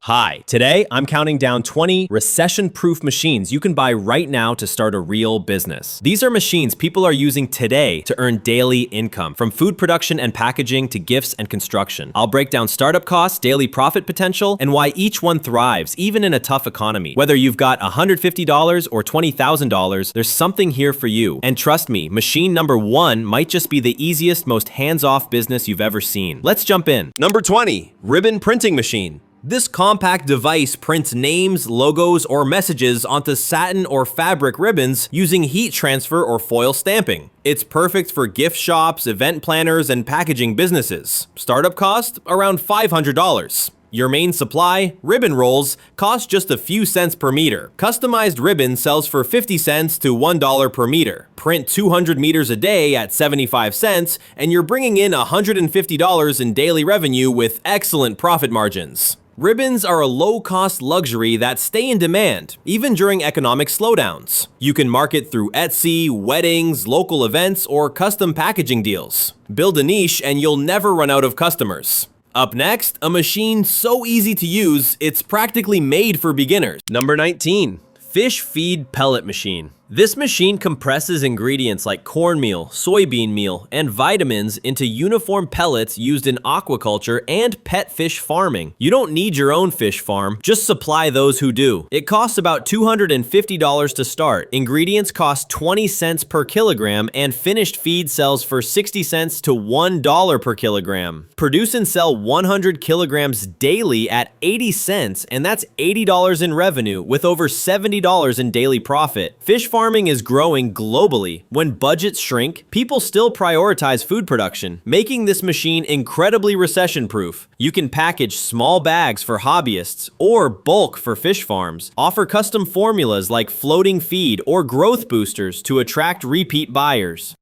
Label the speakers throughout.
Speaker 1: Hi, today I'm counting down 20 recession-proof machines you can buy right now to start a real business. These are machines people are using today to earn daily income, from food production and packaging to gifts and construction. I'll break down startup costs, daily profit potential, and why each one thrives, even in a tough economy. Whether you've got $150 or $20,000, there's something here for you. And trust me, machine number 1 might just be the easiest, most hands-off business you've ever seen. Let's jump in. Number 20, ribbon printing machine. This compact device prints names, logos, or messages onto satin or fabric ribbons using heat transfer or foil stamping. It's perfect for gift shops, event planners, and packaging businesses. Startup cost? Around $500. Your main supply, ribbon rolls, cost just a few cents per meter. Customized ribbon sells for 50 cents to $1 per meter. Print 200 meters a day at 75 cents, and you're bringing in $150 in daily revenue with excellent profit margins. Ribbons are a low-cost luxury that stay in demand, even during economic slowdowns. You can market through Etsy, weddings, local events, or custom packaging deals. Build a niche and you'll never run out of customers. Up next, a machine so easy to use, it's practically made for beginners. Number 19, fish feed pellet machine. This machine compresses ingredients like cornmeal, soybean meal, and vitamins into uniform pellets used in aquaculture and pet fish farming. You don't need your own fish farm, just supply those who do. It costs about $250 to start. Ingredients cost 20 cents per kilogram, and finished feed sells for 60 cents to $1 per kilogram. Produce and sell 100 kilograms daily at 80 cents, and that's $80 in revenue with over $70 in daily profit. Fish farming is growing globally. When budgets shrink, people still prioritize food production, making this machine incredibly recession-proof. You can package small bags for hobbyists or bulk for fish farms. Offer custom formulas like floating feed or growth boosters to attract repeat buyers.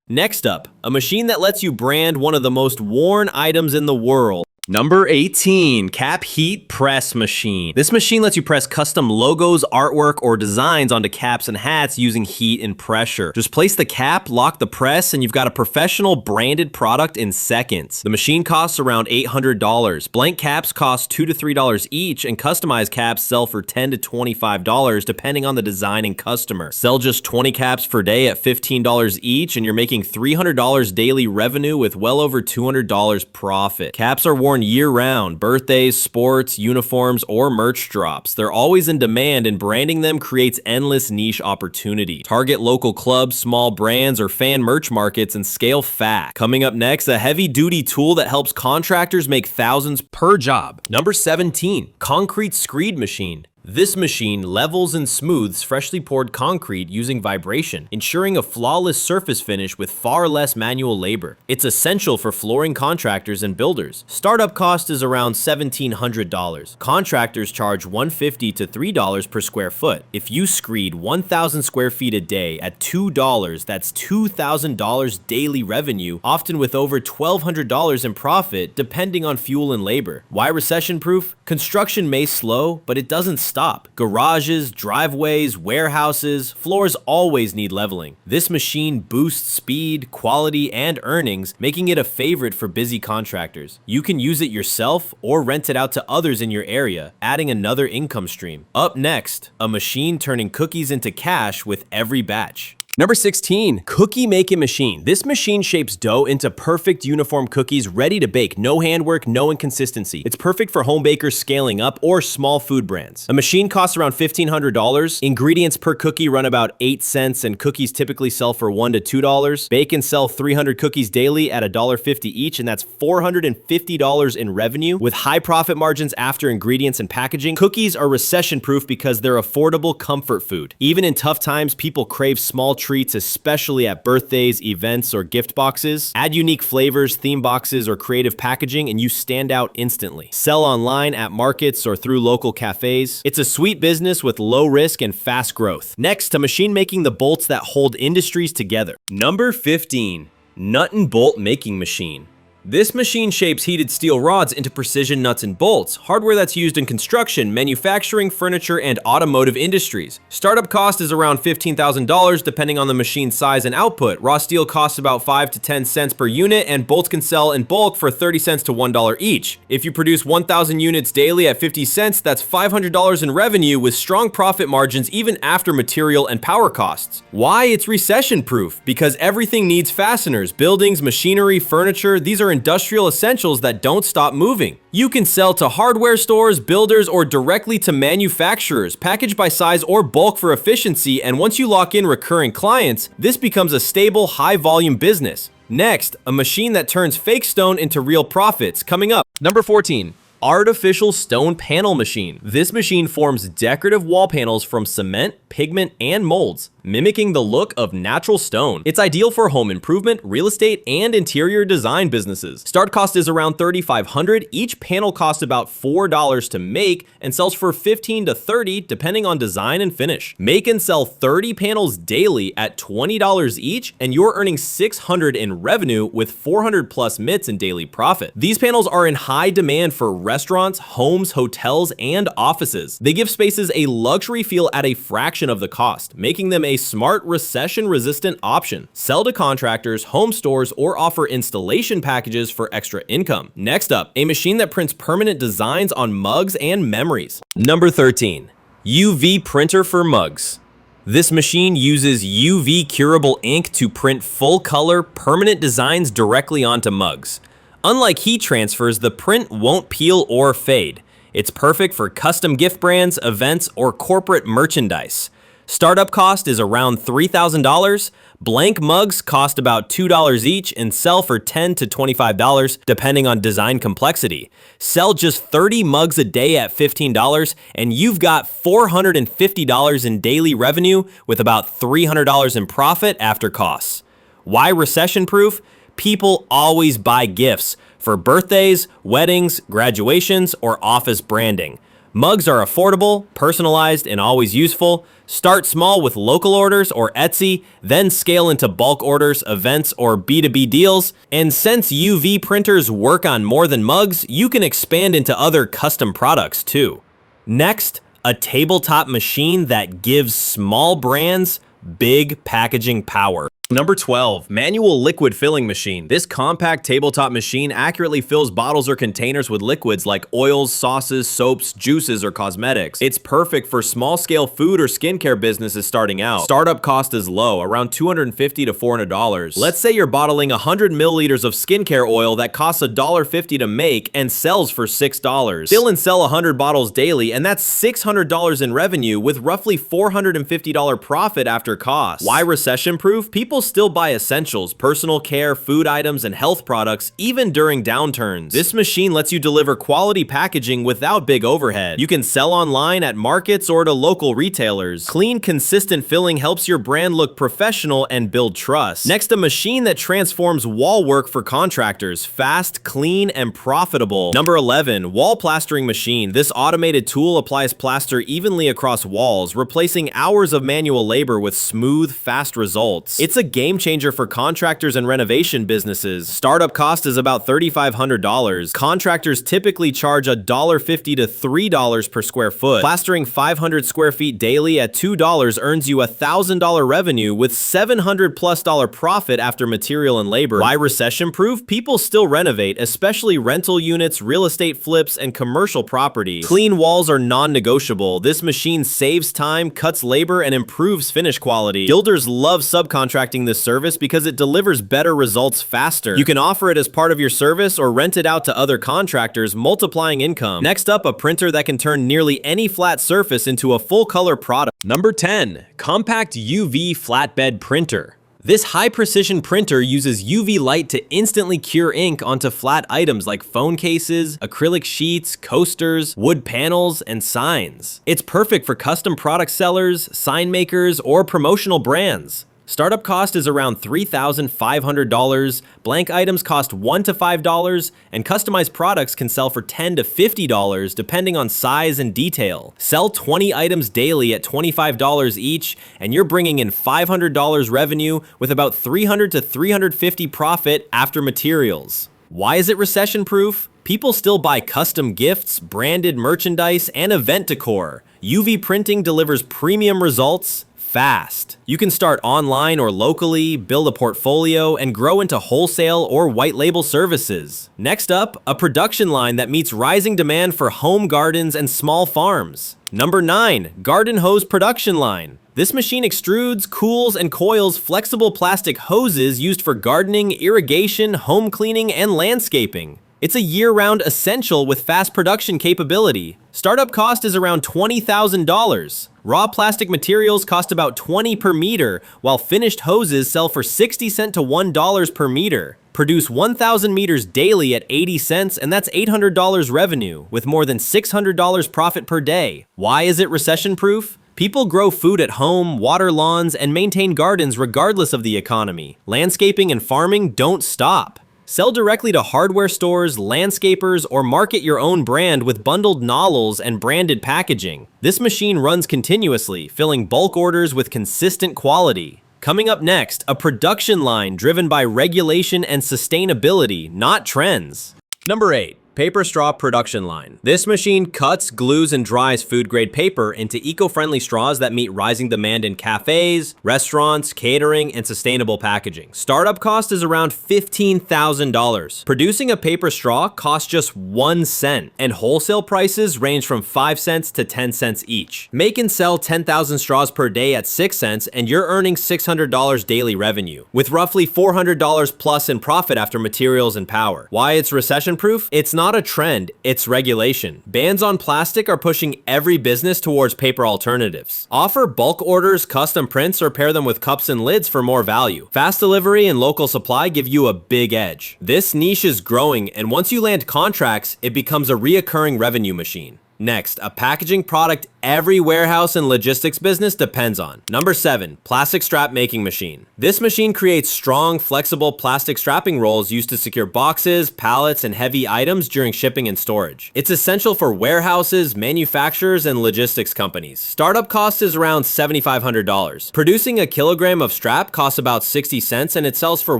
Speaker 1: Next up, a machine that lets you brand one of the most worn items in the world. Number 18, cap heat press machine. This machine lets you press custom logos, artwork, or designs onto caps and hats using heat and pressure. Just place the cap, lock the press, and you've got a professional branded product in seconds. The machine costs around $800. Blank caps cost $2 to $3 each, and customized caps sell for $10 to $25 depending on the design and customer. Sell just 20 caps per day at $15 each, and you're making $300 daily revenue with well over $200 profit. Caps are worn year-round, birthdays, sports, uniforms, or merch drops. They're always in demand, and branding them creates endless niche opportunity. Target local clubs, small brands, or fan merch markets and scale fast. Coming up next, a heavy-duty tool that helps contractors make thousands per job. Number 17, concrete screed machine. This machine levels and smooths freshly poured concrete using vibration, ensuring a flawless surface finish with far less manual labor. It's essential for flooring contractors and builders. Startup cost is around $1,700. Contractors charge $150 to $3 per square foot. If you screed 1,000 square feet a day at $2, that's $2,000 daily revenue, often with over $1,200 in profit, depending on fuel and labor. Why recession-proof? Construction may slow, but it doesn't stop. Garages, driveways, warehouses, floors always need leveling. This machine boosts speed, quality, and earnings, making it a favorite for busy contractors. You can use it yourself or rent it out to others in your area, adding another income stream. Up next, a machine turning cookies into cash with every batch. Number 16, cookie making machine. This machine shapes dough into perfect uniform cookies ready to bake. No handwork, no inconsistency. It's perfect for home bakers scaling up or small food brands. A machine costs around $1,500. Ingredients per cookie run about 8 cents, and cookies typically sell for $1 to $2. Bake and sell 300 cookies daily at $1.50 each, and that's $450 in revenue with high profit margins after ingredients and packaging. Cookies are recession-proof because they're affordable comfort food. Even in tough times, people crave small treats, especially at birthdays, events, or gift boxes. Add unique flavors, theme boxes, or creative packaging, and you stand out instantly. Sell online at markets or through local cafes. It's a sweet business with low risk and fast growth. Next, a machine making the bolts that hold industries together. Number 15, nut and bolt making machine. This machine shapes heated steel rods into precision nuts and bolts, hardware that's used in construction, manufacturing, furniture, and automotive industries. Startup cost is around $15,000 depending on the machine's size and output. Raw steel costs about 5 to 10 cents per unit, and bolts can sell in bulk for 30 cents to $1 each. If you produce 1,000 units daily at 50 cents, that's $500 in revenue with strong profit margins even after material and power costs. Why it's recession-proof? Because everything needs fasteners, buildings, machinery, furniture. These are industrial essentials that don't stop moving. You can sell to hardware stores, builders, or directly to manufacturers, packaged by size or bulk for efficiency, and once you lock in recurring clients, this becomes a stable, high-volume business. Next, a machine that turns fake stone into real profits, coming up. Number 14. Artificial stone panel machine. This machine forms decorative wall panels from cement, pigment, and molds, mimicking the look of natural stone. It's ideal for home improvement, real estate, and interior design businesses. Start cost is around $3,500. Each panel costs about $4 to make and sells for $15 to $30 depending on design and finish. Make and sell 30 panels daily at $20 each, and you're earning $600 in revenue with 400 plus mitts in daily profit. These panels are in high demand for restaurants, homes, hotels, and offices. They give spaces a luxury feel at a fraction of the cost, making them a smart, recession-resistant option. Sell to contractors, home stores, or offer installation packages for extra income. Next up, a machine that prints permanent designs on mugs and memories. Number 13. UV printer for mugs. This machine uses UV curable ink to print full-color, permanent designs directly onto mugs. Unlike heat transfers, the print won't peel or fade. It's perfect for custom gift brands, events, or corporate merchandise. Startup cost is around $3,000. Blank mugs cost about $2 each and sell for $10 to $25 depending on design complexity. Sell just 30 mugs a day at $15 and you've got $450 in daily revenue with about $300 in profit after costs. Why recession-proof? People always buy gifts for birthdays, weddings, graduations, or office branding. Mugs are affordable, personalized, and always useful. Start small with local orders or Etsy, then scale into bulk orders, events, or B2B deals. And since UV printers work on more than mugs, you can expand into other custom products too. Next, a tabletop machine that gives small brands big packaging power. Number 12, manual liquid filling machine. This compact tabletop machine accurately fills bottles or containers with liquids like oils, sauces, soaps, juices, or cosmetics. It's perfect for small-scale food or skincare businesses starting out. Startup cost is low, around $250 to $400. Let's say you're bottling 100 milliliters of skincare oil that costs $1.50 to make and sells for $6. Fill and sell 100 bottles daily, and that's $600 in revenue with roughly $450 profit after cost. Why recession-proof? People still buy essentials, personal care, food items, and health products even during downturns. This machine lets you deliver quality packaging without big overhead. You can sell online at markets or to local retailers. Clean, consistent filling helps your brand look professional and build trust. Next, a machine that transforms wall work for contractors. Fast, clean, and profitable. Number 11, wall plastering machine. This automated tool applies plaster evenly across walls, replacing hours of manual labor with smooth, fast results. It's a game changer for contractors and renovation businesses. Startup cost is about $3,500. Contractors typically charge $1.50 to $3 per square foot. Plastering 500 square feet daily at $2 earns you $1,000 revenue with $700 plus profit after material and labor. Why recession-proof? People still renovate, especially rental units, real estate flips, and commercial property. Clean walls are non-negotiable. This machine saves time, cuts labor, and improves finish quality. Builders love subcontracting this service because it delivers better results faster. You can offer it as part of your service or rent it out to other contractors, multiplying income. Next up, a printer that can turn nearly any flat surface into a full-color product. Number 10, compact UV flatbed printer. This high-precision printer uses UV light to instantly cure ink onto flat items like phone cases, acrylic sheets, coasters, wood panels, and signs. It's perfect for custom product sellers, sign makers, or promotional brands. Startup cost is around $3,500, blank items cost $1 to $5, and customized products can sell for $10 to $50 depending on size and detail. Sell 20 items daily at $25 each, and you're bringing in $500 revenue with about $300 to $350 profit after materials. Why is it recession-proof? People still buy custom gifts, branded merchandise, and event decor. UV printing delivers premium results fast. You can start online or locally, build a portfolio, and grow into wholesale or white label services. Next up, a production line that meets rising demand for home gardens and small farms. Number 9, garden hose production line. This machine extrudes, cools, and coils flexible plastic hoses used for gardening, irrigation, home cleaning, and landscaping. It's a year-round essential with fast production capability. Startup cost is around $20,000. Raw plastic materials cost about $20 per meter, while finished hoses sell for 60 cents to $1 per meter. Produce 1,000 meters daily at 80 cents, and that's $800 revenue, with more than $600 profit per day. Why is it recession-proof? People grow food at home, water lawns, and maintain gardens regardless of the economy. Landscaping and farming don't stop. Sell directly to hardware stores, landscapers, or market your own brand with bundled nozzles and branded packaging. This machine runs continuously, filling bulk orders with consistent quality. Coming up next, a production line driven by regulation and sustainability, not trends. Number 8. Paper straw production line. This machine cuts, glues, and dries food-grade paper into eco-friendly straws that meet rising demand in cafes, restaurants, catering, and sustainable packaging. Startup cost is around $15,000. Producing a paper straw costs just 1 cent, and wholesale prices range from 5 cents to 10 cents each. Make and sell 10,000 straws per day at 6 cents, and you're earning $600 daily revenue, with roughly $400 plus in profit after materials and power. Why it's recession-proof? It's not a trend, it's regulation. Bans on plastic are pushing every business towards paper alternatives. Offer bulk orders, custom prints, or pair them with cups and lids for more value. Fast delivery and local supply give you a big edge. This niche is growing, and once you land contracts, it becomes a reoccurring revenue machine. Next, a packaging product every warehouse and logistics business depends on. Number 7, plastic strap making machine. This machine creates strong, flexible plastic strapping rolls used to secure boxes, pallets, and heavy items during shipping and storage. It's essential for warehouses, manufacturers, and logistics companies. Startup cost is around $7,500. Producing a kilogram of strap costs about 60 cents, and it sells for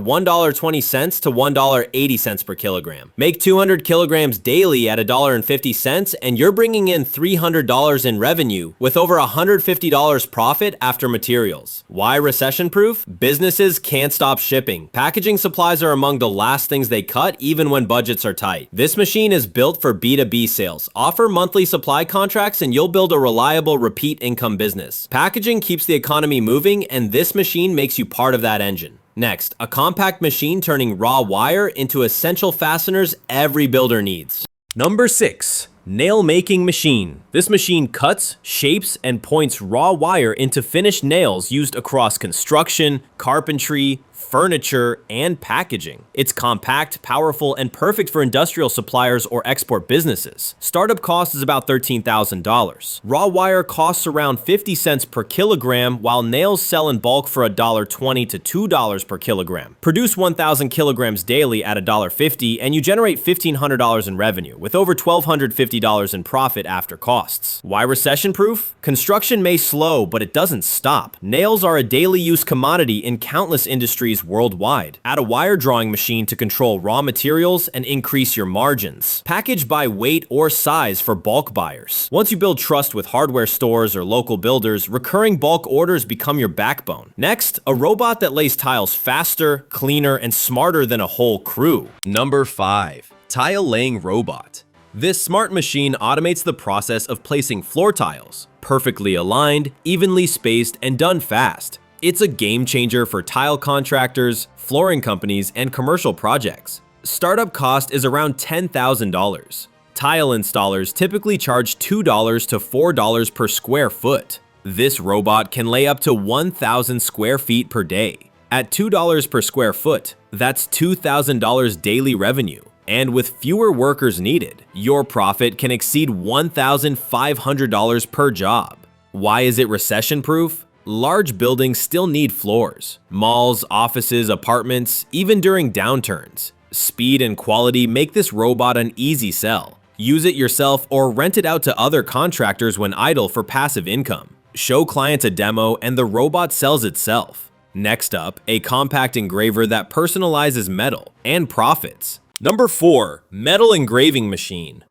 Speaker 1: $1.20 to $1.80 per kilogram. Make 200 kilograms daily at $1.50, and you're bringing in $300 in revenue with over $150 profit after materials. Why recession-proof? Businesses can't stop shipping. Packaging supplies are among the last things they cut even when budgets are tight. This machine is built for B2B sales. Offer monthly supply contracts and you'll build a reliable repeat income business. Packaging keeps the economy moving, and this machine makes you part of that engine. Next, a compact machine turning raw wire into essential fasteners every builder needs. Number 6. Nail making machine. This machine cuts, shapes, and points raw wire into finished nails used across construction, carpentry, furniture, and packaging. It's compact, powerful, and perfect for industrial suppliers or export businesses. Startup cost is about $13,000. Raw wire costs around 50 cents per kilogram, while nails sell in bulk for $1.20 to $2 per kilogram. Produce 1,000 kilograms daily at $1.50, and you generate $1,500 in revenue, with over $1,250 in profit after costs. Why recession-proof? Construction may slow, but it doesn't stop. Nails are a daily use commodity in countless industries worldwide. Add a wire drawing machine to control raw materials and increase your margins. Package by weight or size for bulk buyers. Once you build trust with hardware stores or local builders, recurring bulk orders become your backbone. Next, a robot that lays tiles faster, cleaner, and smarter than a whole crew. Number 5. Tile laying robot. This smart machine automates the process of placing floor tiles, perfectly aligned, evenly spaced, and done fast. It's a game changer for tile contractors, flooring companies, and commercial projects. Startup cost is around $10,000. Tile installers typically charge $2 to $4 per square foot. This robot can lay up to 1,000 square feet per day. At $2 per square foot, that's $2,000 daily revenue. And with fewer workers needed, your profit can exceed $1,500 per job. Why is it recession-proof? Large buildings still need floors. Malls, offices, apartments, even during downturns. Speed and quality make this robot an easy sell. Use it yourself or rent it out to other contractors when idle for passive income. Show clients a demo and the robot sells itself. Next up, a compact engraver that personalizes metal and profits. Number 4. Metal engraving machine.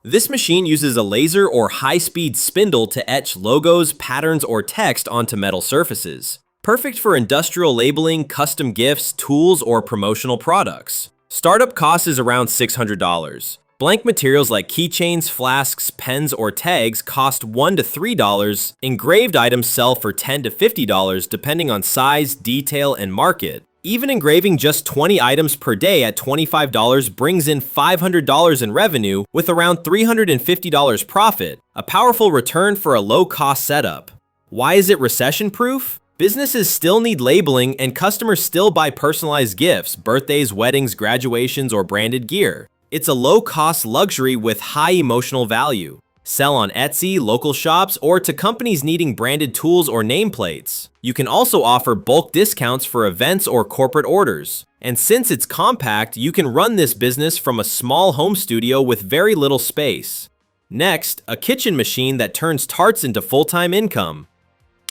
Speaker 1: This machine uses a laser or high-speed spindle to etch logos, patterns, or text onto metal surfaces. Perfect for industrial labeling, custom gifts, tools, or promotional products. Startup cost is around $600. Blank materials like keychains, flasks, pens, or tags cost $1 to $3. Engraved items sell for $10 to $50 depending on size, detail, and market. Even engraving just 20 items per day at $25 brings in $500 in revenue with around $350 profit, a powerful return for a low-cost setup. Why is it recession-proof? Businesses still need labeling and customers still buy personalized gifts, birthdays, weddings, graduations, or branded gear. It's a low-cost luxury with high emotional value. Sell on Etsy, local shops, or to companies needing branded tools or nameplates. You can also offer bulk discounts for events or corporate orders. And since it's compact, you can run this business from a small home studio with very little space. Next, a kitchen machine that turns tarts into full-time income.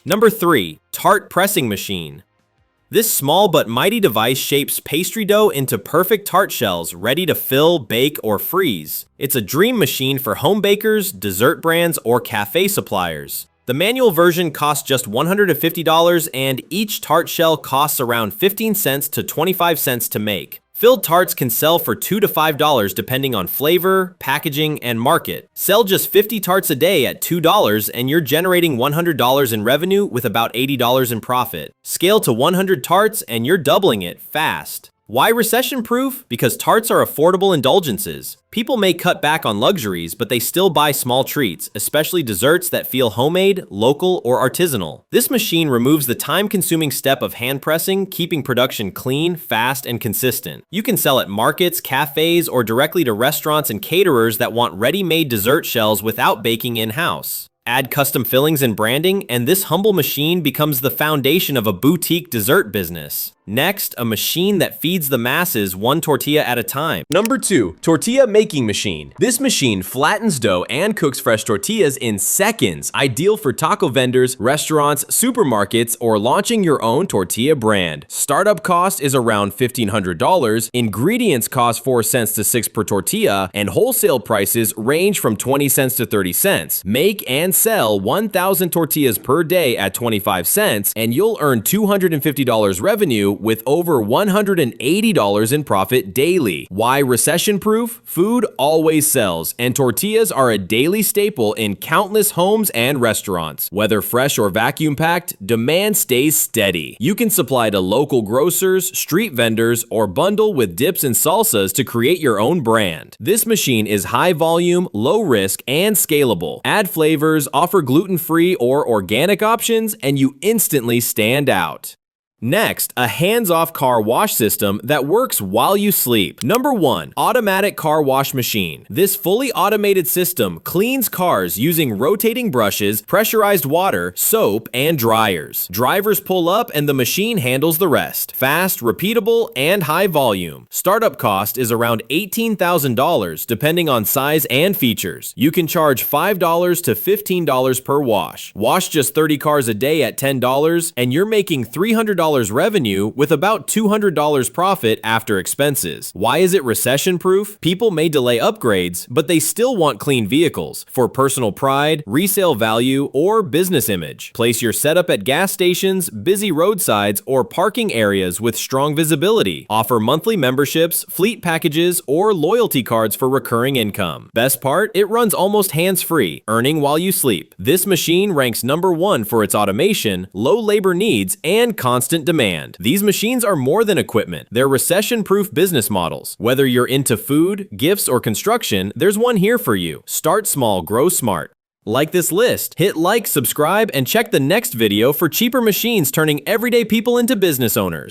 Speaker 1: Number 3. Tart pressing machine. This small but mighty device shapes pastry dough into perfect tart shells ready to fill, bake, or freeze. It's a dream machine for home bakers, dessert brands, or cafe suppliers. The manual version costs just $150 and each tart shell costs around 15 cents to 25 cents to make. Filled tarts can sell for $2 to $5 depending on flavor, packaging, and market. Sell just 50 tarts a day at $2 and you're generating $100 in revenue with about $80 in profit. Scale to 100 tarts and you're doubling it fast. Why recession-proof? Because tarts are affordable indulgences. People may cut back on luxuries, but they still buy small treats, especially desserts that feel homemade, local, or artisanal. This machine removes the time-consuming step of hand pressing, keeping production clean, fast, and consistent. You can sell at markets, cafes, or directly to restaurants and caterers that want ready-made dessert shells without baking in-house. Add custom fillings and branding, and this humble machine becomes the foundation of a boutique dessert business. Next, a machine that feeds the masses one tortilla at a time. Number 2. Tortilla making machine. This machine flattens dough and cooks fresh tortillas in seconds, ideal for taco vendors, restaurants, supermarkets, or launching your own tortilla brand. Startup cost is around $1,500, ingredients cost 4 cents to 6 per tortilla, and wholesale prices range from 20 cents to 30 cents. Make and sell 1,000 tortillas per day at 25 cents, and you'll earn $250 revenue with over $180 in profit daily. Why recession-proof? Food always sells, and tortillas are a daily staple in countless homes and restaurants. Whether fresh or vacuum-packed, demand stays steady. You can supply to local grocers, street vendors, or bundle with dips and salsas to create your own brand. This machine is high volume, low risk, and scalable. Add flavors, offer gluten-free or organic options, and you instantly stand out. Next, a hands-off car wash system that works while you sleep. Number 1. Automatic car wash machine. This fully automated system cleans cars using rotating brushes, pressurized water, soap, and dryers. Drivers pull up and the machine handles the rest. Fast, repeatable, and high volume. Startup cost is around $18,000 depending on size and features. You can charge $5 to $15 per wash. Wash just 30 cars a day at $10 and you're making $300 revenue with about $200 profit after expenses. Why is it recession-proof? People may delay upgrades, but they still want clean vehicles for personal pride, resale value, or business image. Place your setup at gas stations, busy roadsides, or parking areas with strong visibility. Offer monthly memberships, fleet packages, or loyalty cards for recurring income. Best part? It runs almost hands-free, earning while you sleep. This machine ranks number 1 for its automation, low labor needs, and constant demand. These machines are more than equipment. They're recession-proof business models. Whether you're into food, gifts, or construction, there's one here for you. Start small, grow smart. Like this list, hit like, subscribe, and check the next video for cheaper machines turning everyday people into business owners.